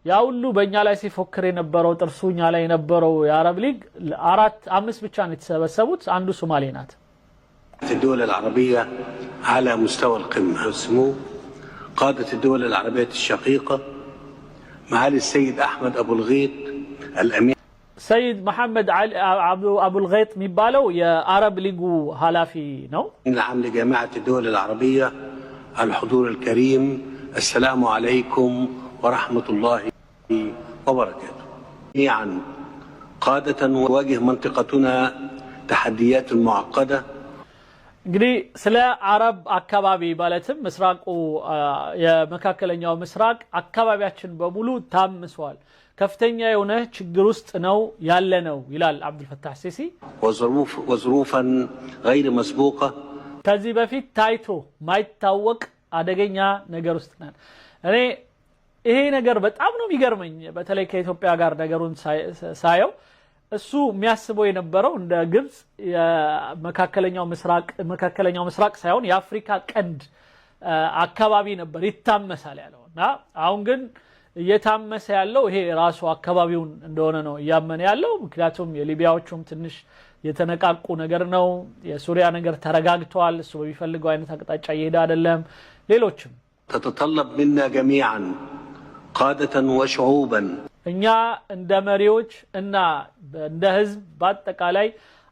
ያ ሁሉ በእኛ ላይ ሲፎክር የነበረው ጥርሱኛ ላይ የነበረው የአረብ ሊግ አምስት ብቻ ነው የተሰበሰቡት አንዱ ሶማሌ ናት الدول العربية على مستوى القمة اسمه قادة الدول العربية الشقيقة معالي السيد أحمد أبو الغيط الأمين سيد محمد أبو الغيط ميبالو يا عرب ليجو هالافي نو العام لجامعة الدول العربية الحضور الكريم السلام عليكم ورحمة الله وبركاته جميعا قادة نواجه منطقتنا تحديات معقدة እንግዲህ ስለ አረብ አካባቢ ማለትም ምስራቁ የመካከለኛው ምስራቅ አካባቢያችን በሙሉ ታምሷል ከፍተኛ የሆነ ችግር ውስጥ ነው ያለነው ይላል አብዱልፈታህ ሲሲ وظروفا غير مسبوقة ከዚህ በፊት ታይቶ ማይታወቅ አደገኛ ነገር ውስጥ ነን እኔ ይሄ ነገር በጣም ነው የሚገርመኝ በተለይ ከኢትዮጵያ ጋር ነገሩን ሳየው እሱ የሚያስበው የነበረው እንደ ግብጽ የመካከለኛው ምስራቅ ሳይሆን የአፍሪካ ቀንድ አካባቢ ነበር ይታመሳል ያለውና አሁን ግን እየታመሰ ያለው ይሄ ራሱ አካባቢውን እንደሆነ ነው ያመነ ያለው ምክንያቱም የሊቢያዎቹም ትንሽ የተነቃቁ ነገር ነው የሱሪያ ነገር ተረጋግቷል እሱ በሚፈልገው አይነት አቅጣጫ እየሄደ አይደለም ሌሎችም تتطلب منا جميعا قادة وشعوبا እኛ እንደ መሪዎች እና እንደ ህዝብ በአጠቃላይ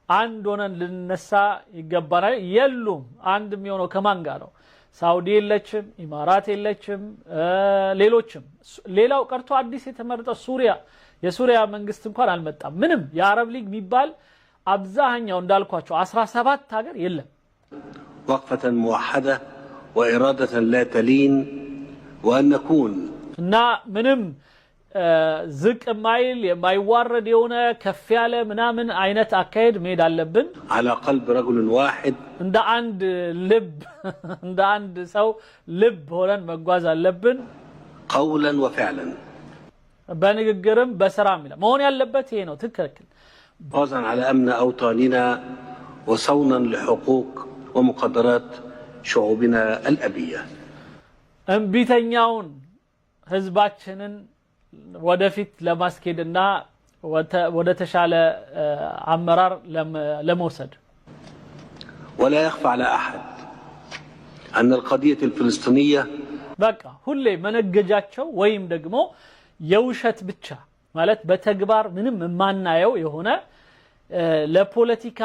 አንድ ሆነን ልንነሳ ይገባናል የሉም አንድ የሚሆነው ከማን ጋር ነው ሳውዲ የለችም ኢማራት የለችም ሌሎችም ሌላው ቀርቶ አዲስ የተመረጠው የሱሪያ መንግስት እንኳን አልመጣም ምንም የአረብ ሊግ የሚባል አብዛኛው እንዳልኳቸው 17 ሀገር የለም وقفة موحدة وإرادة لا تلين وأن نكون እና ምንም ዝቅ ማይል የማይዋረድ የሆነ ከፍ ያለ ምናምን አይነት አካሄድ መሄድ አለብን على قلب رجل واحد እንደ አንድ ሰው ልብ ሆነን መጓዝ አለብን قولا وفعلا በንግግርም በስራም ይላል መሆን ያለበት ይሄ ነው ትክክል حفاظا على أمن أوطاننا وصونا لحقوق ومقدرات شعوبنا الأبية እምቢተኛውን ህዝባችንን ወደፊት ለማስኬድና ወደ ተሻለ አመራር ለመውሰድ ولا يخفى على أحد أن القضية الفلسطينية በቃ ሁሌ መነገጃቸው ወይም ደግሞ የውሸት ብቻ ማለት በተግባር ምንም ማናየው የሆነ ለፖለቲካ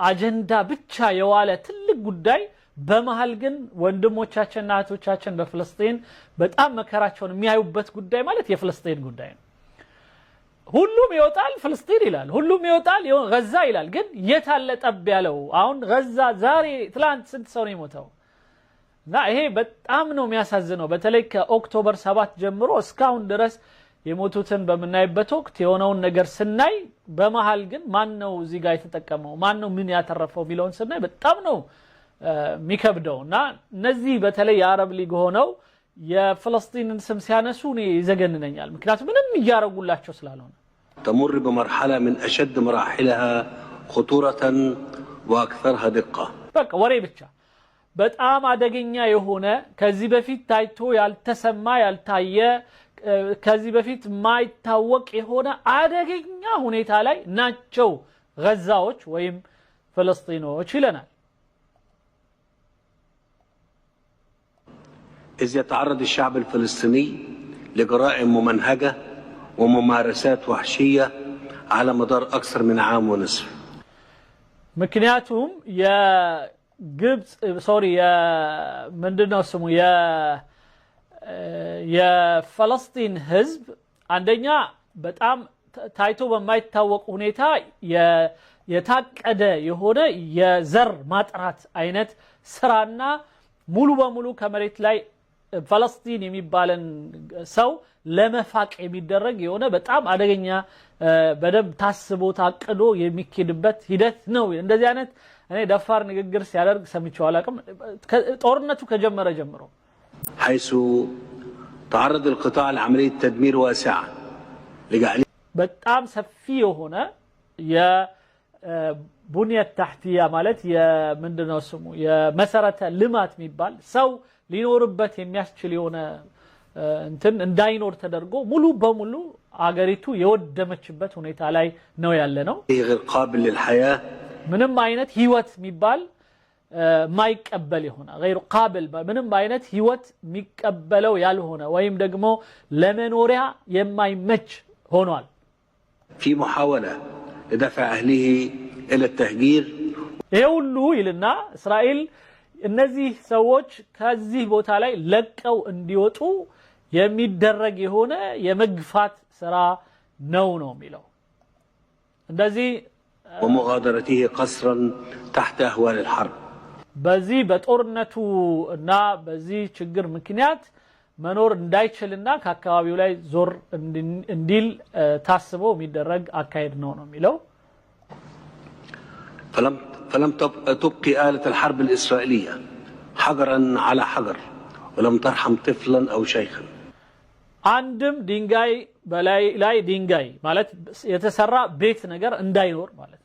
አጀንዳ ብቻ የዋለ ትልቅ ጉዳይ በመሃል ግን ወንድሞቻችንና እህቶቻችን በፍልስጤም በጣም መከራቸውን የሚያዩበት ጉዳይ ማለት የፍልስጤም ጉዳይ ነው ሁሉም ይወጣል ፍልስጤም ይላል ሁሉም ይወጣል ጋዛ ይላል ግን የታለ ጠብ ያለው አሁን ጋዛ ዛሬ ትላንት ስንት ሰው ነው የሞተው እና ይሄ በጣም ነው የሚያሳዝነው በተለይ ከኦክቶበር 7 ጀምሮ እስካሁን ድረስ የሞቱትን በመናይበት ወቅት የሆነውን ነገር ስናይ በመሃል ግን ማን ነው እዚህ ጋር የተጠቀመው ማን ነው ምን ያተረፈው ሚሊዮን ስናይ በጣም ነው ሚከብደውና እነዚህ በተለይ የአረብ ሊግ ሆነው የፍልስጤምን ስም ሲያነሱ ነው ይዘገንነኛል ምክንያቱም ምንም ይያረጉላቸው ስላልሆነ تمر بمرحلة من أشد مراحلها خطورة وأكثرها دقة በቃ ወሬ ብቻ በጣም አደገኛ የሆነ ከዚህ በፊት ታይቶ ያልተሰማ ያልታየ ከዚህ በፊት ማይታወቅ የሆነ አደገኛ ሁኔታ ላይ ናቸው ጋዛዎች ወይም ፍልስጤሞች ይለናል إذ يتعرض الشعب الفلسطيني لجرائم ممنهجة وممارسات وحشية على مدار أكثر من عام ونصف. مكنياتهم يا جبس سوري يا مندنا اسمه يا فلسطين حزب عندنا بتأم تايتو بما يتوق هنيتا يتاكد يهونا يزر ماترات عينت سرانا مولو بمولو كمريت لاي فلسطين የሚባለን ሰው ለመፋቅ የሚደረግ የሆነ በጣም አደገኛ በደም ታስቦ ታቅዶ የሚከድበት ሂደት ነው እንደዚህ አይነት እኔ ደፋር ንግግር ሲያደርግ ሰምቼው አላቅም ጦርነቱ ከጀመረ ጀምሮ حيث تعرض القطاع لعملية تدمير واسعة لجعل በጣም ሰፊ የሆነ የቡንያ ተህቲያ ማለት የምንድነው ስሙ የመሰረተ ልማት የሚባል ሰው ሊኖርበት የሚያስችል የሆነ እንትን እንዳይኖር ተደርጎ ሙሉ በሙሉ አገሪቱ የወደመችበት ሁኔታ ላይ ነው ያለነው። غير قابل للحياة ምንም አይነት ህይወት የሚባል ማይቀበል ይሆነ غير قابل ምንም አይነት ህይወት የሚቀበለው ያልሆነ ወይም ደግሞ ለመኖሪያ የማይመች ሆኗል። في محاولة لدفع أهله إلى التهجير ይሄ ሁሉ ይልና እስራኤል እነዚህ ሰዎች ከዚህ ቦታ ላይ ለቀው እንዲወጡ የሚደረግ የሆነ የመግፋት ስራ ነው የሚለው። እንደዚህ ومغادرته قسرا تحت أهوال الحرب በዚህ በጦርነቱ እና በዚህ ችግር ምክንያት መኖር እንዳይችልና ከአካባቢው ላይ ዞር እንዲል ታስቦ የሚደረግ አካሄድ ነው የሚለው። فلم تبقي آلة الحرب الإسرائيلية حجرا على حجر ولم ترحم طفلا أو شيخا عندم دينجاي بلاي دينجاي ማለት የተሰራ ቤት ነገር እንዳይኖር ማለት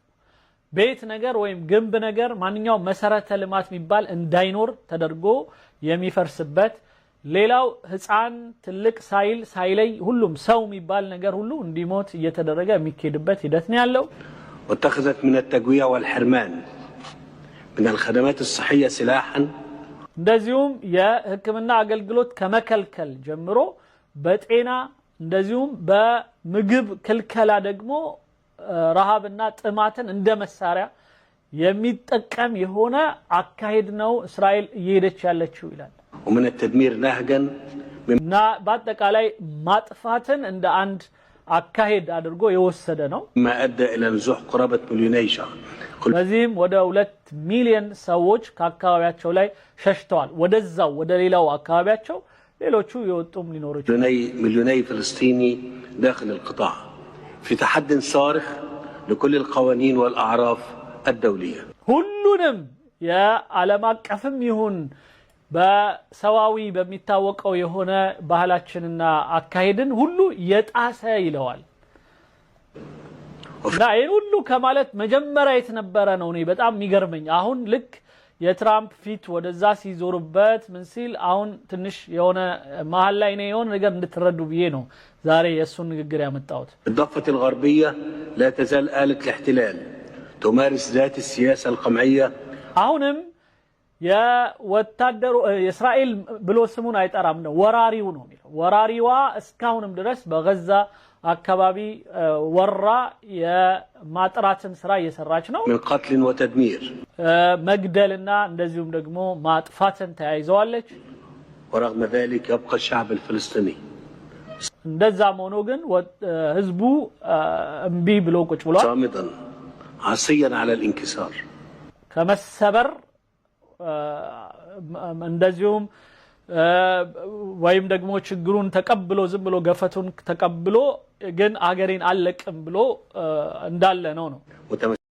ቤት ነገር ወይም ግንብ ነገር ማንኛው መሰረተ ልማት የሚባል እንዳይኖር ተደርጎ የሚፈርስበት ሌላው ህፃን ትልቅ ሳይለይ ሁሉም ሰው የሚባል ነገር ሁሉ እንዲሞት እየተደረገ የሚኬድበት ሂደት ነው ያለው። واتخذت من التجويع والحرمان من الخدمات الصحية سلاحا እንደዚሁም የህክምና አገልግሎት ከመከልከል ጀምሮ በጤና እንደዚሁም በምግብ ክልከላ ደግሞ ረሃብና ጥማትን እንደ መሳሪያ የሚጠቀም የሆነ አካሄድ ነው እስራኤል እየሄደች ያለችው ይላል። ومن التدمير نهجا እና በአጠቃላይ ማጥፋትን እንደ አንድ አካሄድ አድርጎ የወሰደ ነው። ما أدى إلى نزوح قرابة 2 شهر በዚህም ወደ 2 ሚሊዮን ሰዎች ከአካባቢያቸው ላይ ሸሽተዋል። ወደዛው ወደ ሌላው አካባቢያቸው ሌሎቹ የወጡም ሊኖሩ ይችላል። مليوني فلسطيني داخل القطاع في تحد صارخ لكل القوانين والأعراف الدولية ሁሉንም የዓለም አቀፍም ይሁን በሰዋዊ በሚታወቀው የሆነ ባህላችንና አካሄድን ሁሉ የጣሰ ይለዋል። እና ይሄን ሁሉ ከማለት መጀመሪያ የተነበረ ነው። እኔ በጣም የሚገርመኝ አሁን ልክ የትራምፕ ፊት ወደዛ ሲዞርበት ምን ሲል አሁን ትንሽ የሆነ መሃል ላይ ነው የሆነ ነገር እንድትረዱ ብዬ ነው ዛሬ የሱን ንግግር ያመጣሁት። الضفة الغربية لا تزال آلة الاحتلال تمارس ذات السياسة القمعية አሁንም የወታደሩ የእስራኤል ብሎ ስሙን አይጠራም ነው ወራሪው ነው የሚለው። ወራሪዋ እስካሁንም ድረስ በጋዛ አካባቢ ወራ የማጥራትን ስራ እየሰራች ነው። من قتل وتدمير መግደልና እንደዚሁም ደግሞ ማጥፋትን ተያይዘዋለች። ورغم ذلك يبقى الشعب الفلسطيني እንደዛም ሆኖ ግን ህዝቡ እምቢ ብሎ ቁጭ ብሏል። صامدا عصيا على الانكسار ከመሰበር እንደዚሁም ወይም ደግሞ ችግሩን ተቀብሎ ዝም ብሎ ገፈቱን ተቀብሎ ግን አገሬን አለቅም ብሎ እንዳለ ነው።